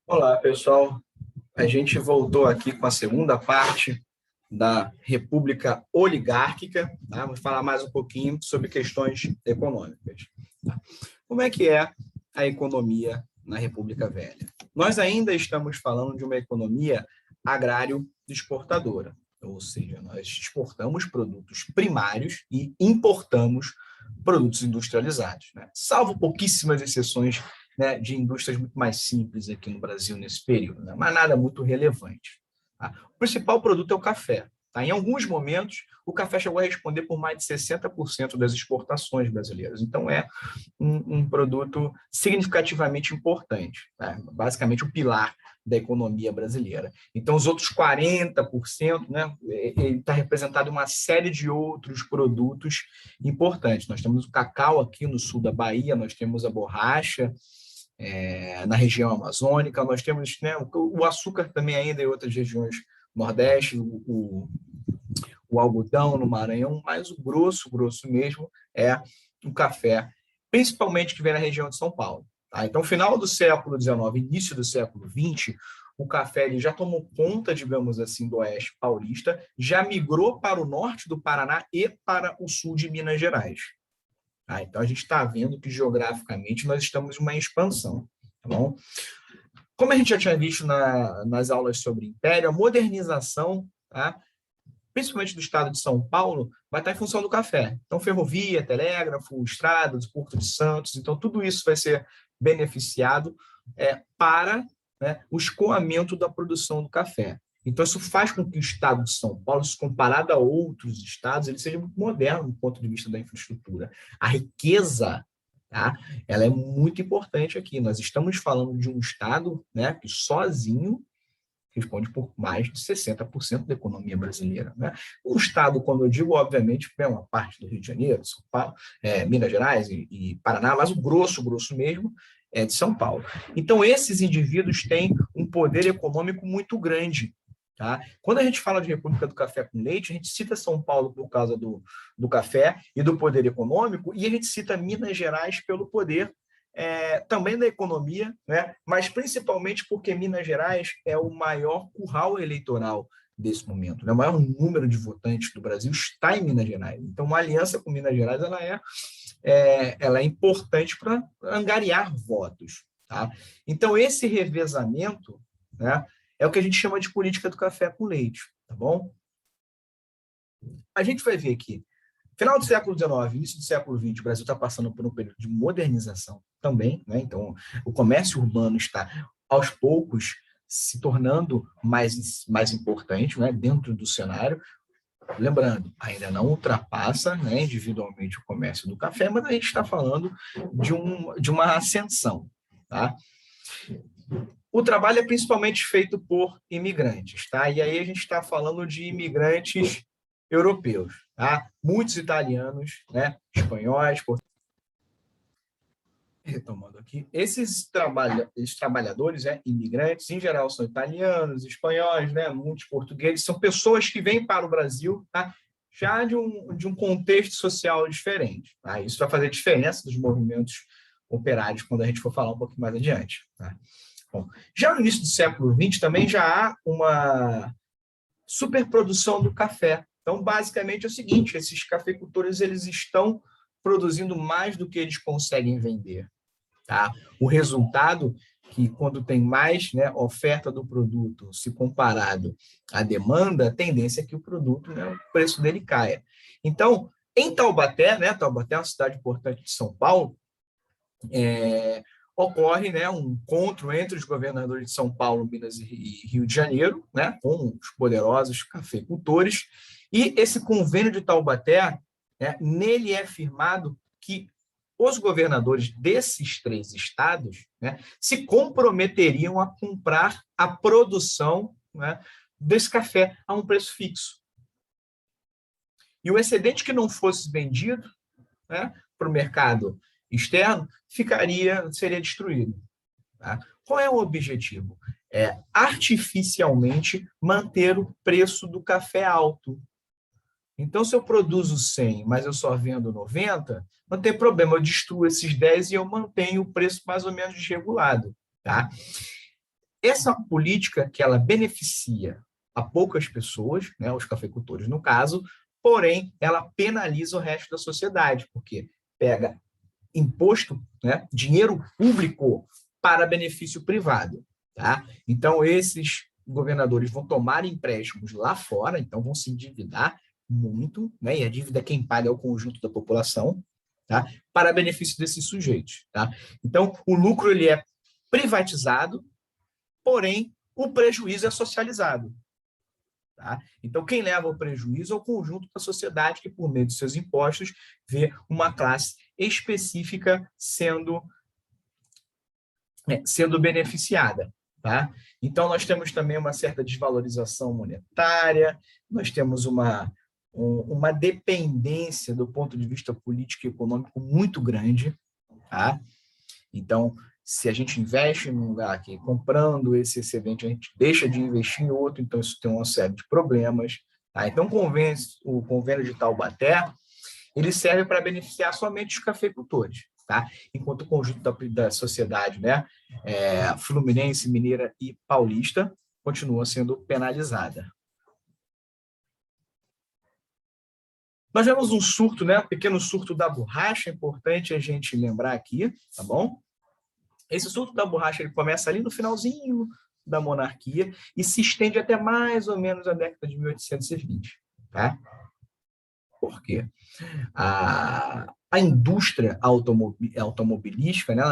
Olá, pessoal. A gente voltou aqui com a segunda parte da República Oligárquica, tá? Vamos falar mais um pouquinho sobre questões econômicas. Tá? Como é que é a economia na República Velha? Nós ainda estamos falando de uma economia agrário-exportadora, ou seja, nós exportamos produtos primários e importamos produtos industrializados, né? Salvo pouquíssimas exceções, né, de indústrias muito mais simples aqui no Brasil nesse período, né? Mas nada muito relevante. Tá? O principal produto é o café. Tá? Em alguns momentos, o café chegou a responder por mais de 60% das exportações brasileiras. Então, é um produto significativamente importante, tá? Basicamente o pilar da economia brasileira. Então, os outros 40%, né, ele está representado em uma série de outros produtos importantes. Nós temos o cacau aqui no sul da Bahia, nós temos a borracha, na região amazônica, nós temos, né, o açúcar também ainda em outras regiões nordeste, o algodão no Maranhão, mas o grosso mesmo é o café, principalmente que vem na região de São Paulo. Tá? Então, final do século XIX, início do século XX, o café ele já tomou conta, digamos assim, do oeste paulista, já migrou para o norte do Paraná e para o sul de Minas Gerais. Tá? Então, a gente está vendo que, geograficamente, nós estamos em uma expansão. Tá bom? Como a gente já tinha visto nas aulas sobre Império, a modernização, tá? Principalmente do estado de São Paulo, vai estar em função do café. Então, ferrovia, telégrafo, estradas, Porto de Santos, então tudo isso vai ser beneficiado para, né, o escoamento da produção do café. Então, isso faz com que o estado de São Paulo, se comparado a outros estados, ele seja muito moderno do ponto de vista da infraestrutura. A riqueza, tá, ela é muito importante aqui. Nós estamos falando de um estado, né, que sozinho responde por mais de 60% da economia brasileira. Né? Um estado, quando eu digo, obviamente, é uma parte do Rio de Janeiro, São Paulo, Minas Gerais e Paraná, mas o grosso mesmo, é de São Paulo. Então, esses indivíduos têm um poder econômico muito grande. Tá? Quando a gente fala de República do Café com Leite, a gente cita São Paulo por causa do café e do poder econômico, e a gente cita Minas Gerais pelo poder também da economia, né? Mas principalmente porque Minas Gerais é o maior curral eleitoral desse momento. Né? O maior número de votantes do Brasil está em Minas Gerais. Então, uma aliança com Minas Gerais ela é importante para angariar votos. Tá? Então, esse revezamento, né, é o que a gente chama de política do café com leite. Tá bom? A gente vai ver que final do século XIX, início do século XX, o Brasil está passando por um período de modernização também, né? Então, o comércio urbano está, aos poucos, se tornando mais importante, né, dentro do cenário. Lembrando, ainda não ultrapassa, né, individualmente o comércio do café, mas a gente está falando de uma ascensão. Tá? O trabalho é principalmente feito por imigrantes, tá? E aí a gente está falando de imigrantes europeus, tá? Muitos italianos, né? Espanhóis, retomando aqui, esses trabalhadores, imigrantes, em geral são italianos, espanhóis, né? Muitos portugueses, são pessoas que vêm para o Brasil, tá? Já de um contexto social diferente. Tá? Isso vai fazer diferença dos movimentos operários quando a gente for falar um pouquinho mais adiante. Tá? Bom, já no início do século XX também já há uma superprodução do café. Então, basicamente é o seguinte, esses cafeicultores eles estão produzindo mais do que eles conseguem vender. Tá? O resultado que quando tem mais, né, oferta do produto se comparado à demanda, a tendência é que o produto, né, o preço dele caia. Então, em Taubaté, né, Taubaté é uma cidade importante de São Paulo, ocorre, né, um encontro entre os governadores de São Paulo, Minas e Rio de Janeiro, né, com os poderosos cafeicultores, e esse convênio de Taubaté, né, nele é afirmado que os governadores desses três estados, né, se comprometeriam a comprar a produção, né, desse café a um preço fixo. E o excedente que não fosse vendido, né, para o mercado externo, seria destruído. Tá? Qual é o objetivo? É artificialmente manter o preço do café alto. Então, se eu produzo 100, mas eu só vendo 90, não tem problema, eu destruo esses 10 e eu mantenho o preço mais ou menos desregulado. Tá? essa política que ela beneficia a poucas pessoas, né, os cafeicultores no caso, porém ela penaliza o resto da sociedade, porque pega imposto, né, dinheiro público para benefício privado. Tá? Então, esses governadores vão tomar empréstimos lá fora, então vão se endividar muito, né, e a dívida quem paga é o conjunto da população, tá? Para benefício desses sujeitos. Tá? Então, o lucro ele é privatizado, porém, o prejuízo é socializado. Tá? Então, quem leva o prejuízo é o conjunto da sociedade que, por meio de seus impostos, vê uma classe específica sendo beneficiada. Tá? Então, nós temos também uma certa desvalorização monetária, nós temos uma dependência do ponto de vista político e econômico muito grande. Tá? Então, se a gente investe em um lugar aqui, comprando esse excedente, a gente deixa de investir em outro, então isso tem uma série de problemas. Tá? Então, o convênio de Taubaté, ele serve para beneficiar somente os cafeicultores, tá? Enquanto o conjunto da sociedade, né, fluminense, mineira e paulista, continua sendo penalizada. Nós vemos um surto, né, um pequeno surto da borracha, é importante a gente lembrar aqui, tá bom? Esse surto da borracha ele começa ali no finalzinho da monarquia e se estende até mais ou menos a década de 1820. Tá? Por quê? A indústria automobilística, né,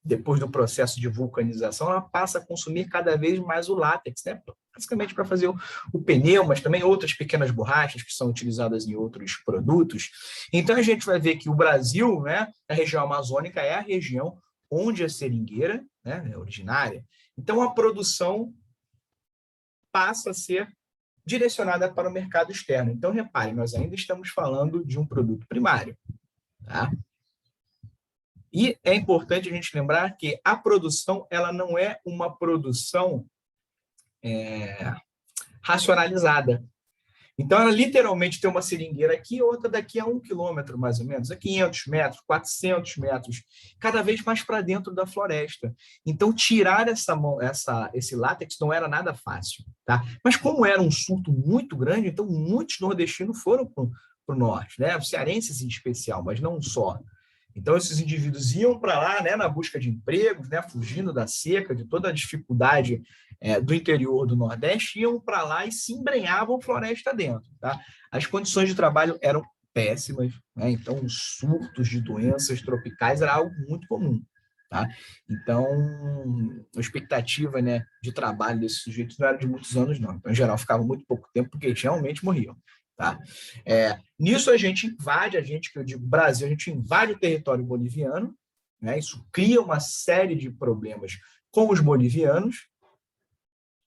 depois do processo de vulcanização, ela passa a consumir cada vez mais o látex, né, basicamente para fazer o pneu, mas também outras pequenas borrachas que são utilizadas em outros produtos. Então, a gente vai ver que o Brasil, né, a região amazônica, é a região onde a seringueira, né, é originária. Então, a produção passa a ser direcionada para o mercado externo. Então, repare, nós ainda estamos falando de um produto primário. Tá? E é importante a gente lembrar que a produção ela não é uma produção racionalizada. Então, ela literalmente tem uma seringueira aqui, outra daqui a 1 quilômetro, mais ou menos, a 500 metros, 400 metros, cada vez mais para dentro da floresta. Então, tirar esse látex não era nada fácil. Tá? Mas como era um surto muito grande, então muitos nordestinos foram para o norte, né? Os cearenses em especial, mas não só. Então, esses indivíduos iam para lá, né, na busca de empregos, né, fugindo da seca, de toda a dificuldade do interior do Nordeste, iam para lá e se embrenhavam floresta dentro. Tá? As condições de trabalho eram péssimas, né? Então os surtos de doenças tropicais era algo muito comum. Tá? Então, a expectativa, né, de trabalho desses sujeitos não era de muitos anos, não. Então, em geral, ficava muito pouco tempo, porque eles realmente morriam. Tá? Nisso a gente invade, que eu digo Brasil, a gente invade o território boliviano, né? Isso cria uma série de problemas com os bolivianos.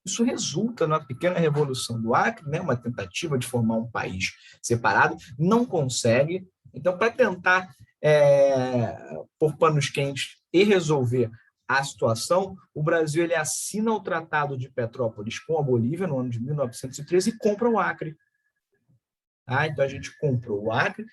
Isso resulta na pequena revolução do Acre, né? Uma tentativa de formar um país separado, não consegue. Então, para tentar pôr panos quentes e resolver a situação, o Brasil ele assina o Tratado de Petrópolis com a Bolívia no ano de 1913 e compra o Acre. Ah, então a gente comprou o Acre,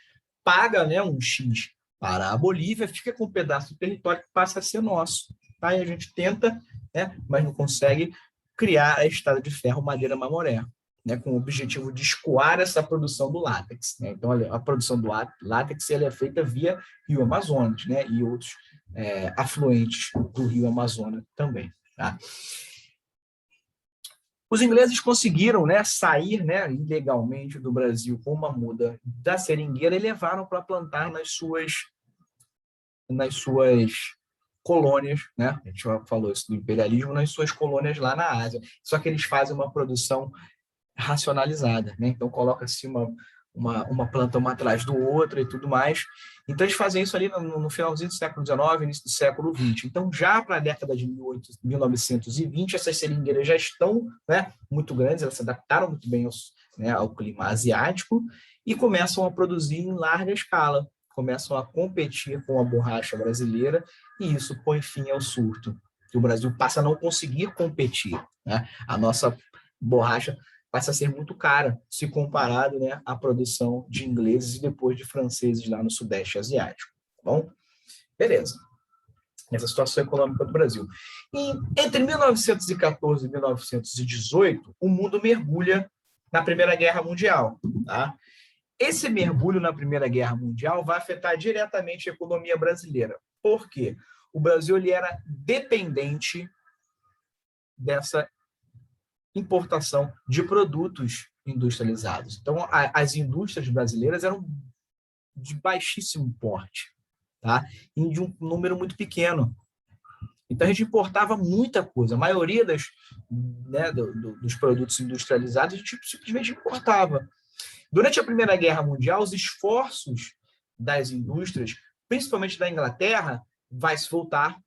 paga, né, um X para a Bolívia, fica com um pedaço do território que passa a ser nosso. Tá? E a gente tenta, né, mas não consegue criar a estrada de ferro Madeira-Mamoré, né, com o objetivo de escoar essa produção do látex. Né? Então, a produção do látex ela é feita via Rio Amazonas, né, e outros afluentes do Rio Amazonas também. Tá? Os ingleses conseguiram, né, sair, né, ilegalmente do Brasil com uma muda da seringueira e levaram para plantar nas suas colônias, né? A gente já falou isso do imperialismo, nas suas colônias lá na Ásia. Só que eles fazem uma produção racionalizada, né? Então coloca-se uma planta uma atrás do outro e tudo mais. Então eles fazem isso ali no finalzinho do século XIX, início do século XX. Então já para a década de 1920, essas seringueiras já estão, né, muito grandes, elas se adaptaram muito bem ao clima asiático e começam a produzir em larga escala, começam a competir com a borracha brasileira e isso põe fim ao surto, que o Brasil passa a não conseguir competir, né? A nossa borracha passa a ser muito cara, se comparado, né, à produção de ingleses e depois de franceses lá no Sudeste Asiático. Tá bom? Beleza. nessa situação econômica do Brasil. Entre 1914 e 1918, o mundo mergulha na Primeira Guerra Mundial. Tá? Esse mergulho na Primeira Guerra Mundial vai afetar diretamente a economia brasileira. Por quê? O Brasil ele era dependente dessa importação de produtos industrializados. Então, as indústrias brasileiras eram de baixíssimo porte, tá? E de um número muito pequeno. Então, a gente importava muita coisa. A maioria dos produtos industrializados a gente simplesmente importava. Durante a Primeira Guerra Mundial, os esforços das indústrias, principalmente da Inglaterra, vai se voltar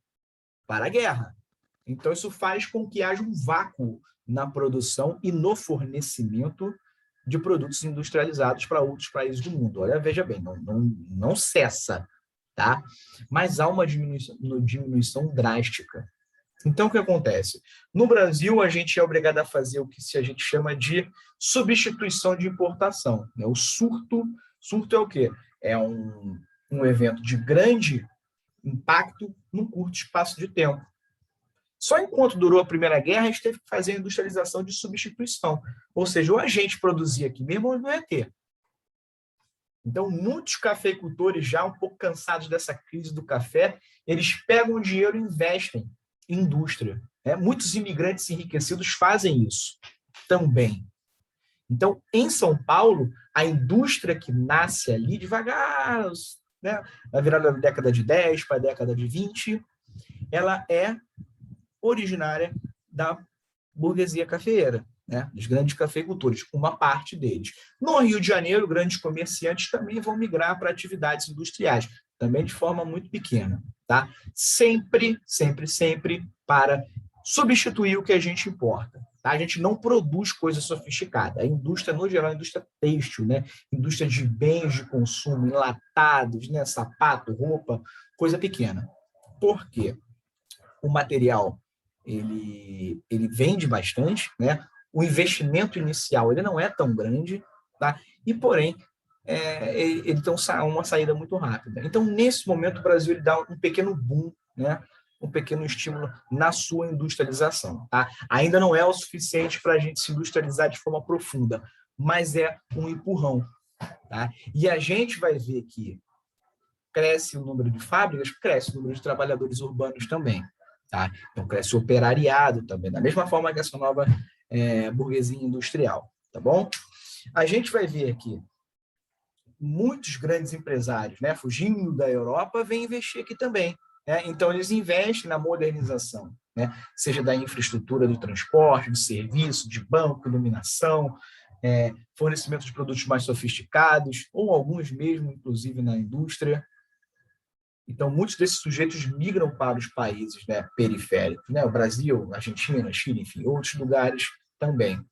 para a guerra. Então, isso faz com que haja um vácuo na produção e no fornecimento de produtos industrializados para outros países do mundo. Olha, veja bem, não cessa, tá? Mas há uma diminuição drástica. Então, o que acontece? No Brasil, a gente é obrigado a fazer o que a gente chama de substituição de importação. O surto é o quê? É um evento de grande impacto num curto espaço de tempo. Só enquanto durou a Primeira Guerra, a gente teve que fazer a industrialização de substituição. Ou seja, ou a gente produzia aqui mesmo ou não ia ter. Então, muitos cafeicultores, já um pouco cansados dessa crise do café, eles pegam o dinheiro e investem em indústria. Muitos imigrantes enriquecidos fazem isso também. Então, em São Paulo, a indústria que nasce ali devagar, né, na virada da década de 10 para a década de 20, ela é originária da burguesia cafeeira, né, dos grandes cafeicultores, uma parte deles. No Rio de Janeiro, grandes comerciantes também vão migrar para atividades industriais, também de forma muito pequena, tá? Sempre para substituir o que a gente importa. Tá? A gente não produz coisa sofisticada. A indústria, no geral, a indústria têxtil, né? Indústria de bens de consumo, enlatados, né? Sapato, roupa, coisa pequena. Por quê? O material ele vende bastante, né? O investimento inicial ele não é tão grande, tá? E, porém, ele tem uma saída muito rápida. Então, nesse momento, o Brasil ele dá um pequeno boom, né? Um pequeno estímulo na sua industrialização. Tá? Ainda não é o suficiente para a gente se industrializar de forma profunda, mas é um empurrão. Tá? E a gente vai ver que cresce o número de fábricas, cresce o número de trabalhadores urbanos também. Tá? Então, cresce o operariado também, da mesma forma que essa nova burguesia industrial. Tá bom? A gente vai ver aqui muitos grandes empresários, né, fugindo da Europa, vêm investir aqui também. Então, eles investem na modernização, né? Seja da infraestrutura do transporte, de serviço, de banco, iluminação, fornecimento de produtos mais sofisticados, ou alguns mesmo, inclusive, na indústria. Então, muitos desses sujeitos migram para os países, né, periféricos, né? O Brasil, Argentina, Chile, enfim, outros lugares também.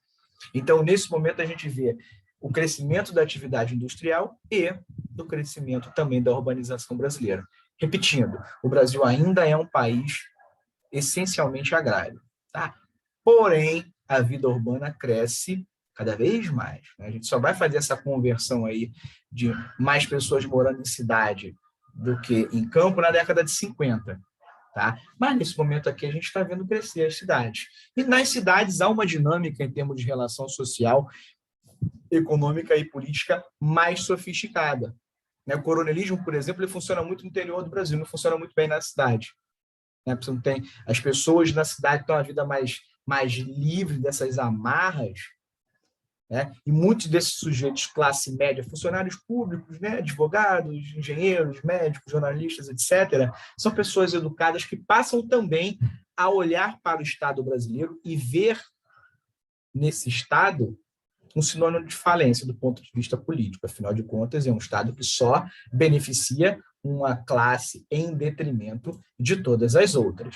Então, nesse momento, a gente vê o crescimento da atividade industrial e do crescimento também da urbanização brasileira. Repetindo, o Brasil ainda é um país essencialmente agrário, tá? Porém, a vida urbana cresce cada vez mais, né? A gente só vai fazer essa conversão aí de mais pessoas morando em cidade do que em campo na década de 50, tá? Mas nesse momento aqui a gente está vendo crescer as cidades. E nas cidades há uma dinâmica em termos de relação social, econômica e política mais sofisticada. O coronelismo, por exemplo, ele funciona muito no interior do Brasil, não funciona muito bem na cidade. Você não tem, as pessoas na cidade têm uma vida mais livre dessas amarras, né? E muitos desses sujeitos classe média, funcionários públicos, né? Advogados, engenheiros, médicos, jornalistas, etc., são pessoas educadas que passam também a olhar para o Estado brasileiro e ver nesse Estado um sinônimo de falência do ponto de vista político. Afinal de contas, é um Estado que só beneficia uma classe em detrimento de todas as outras.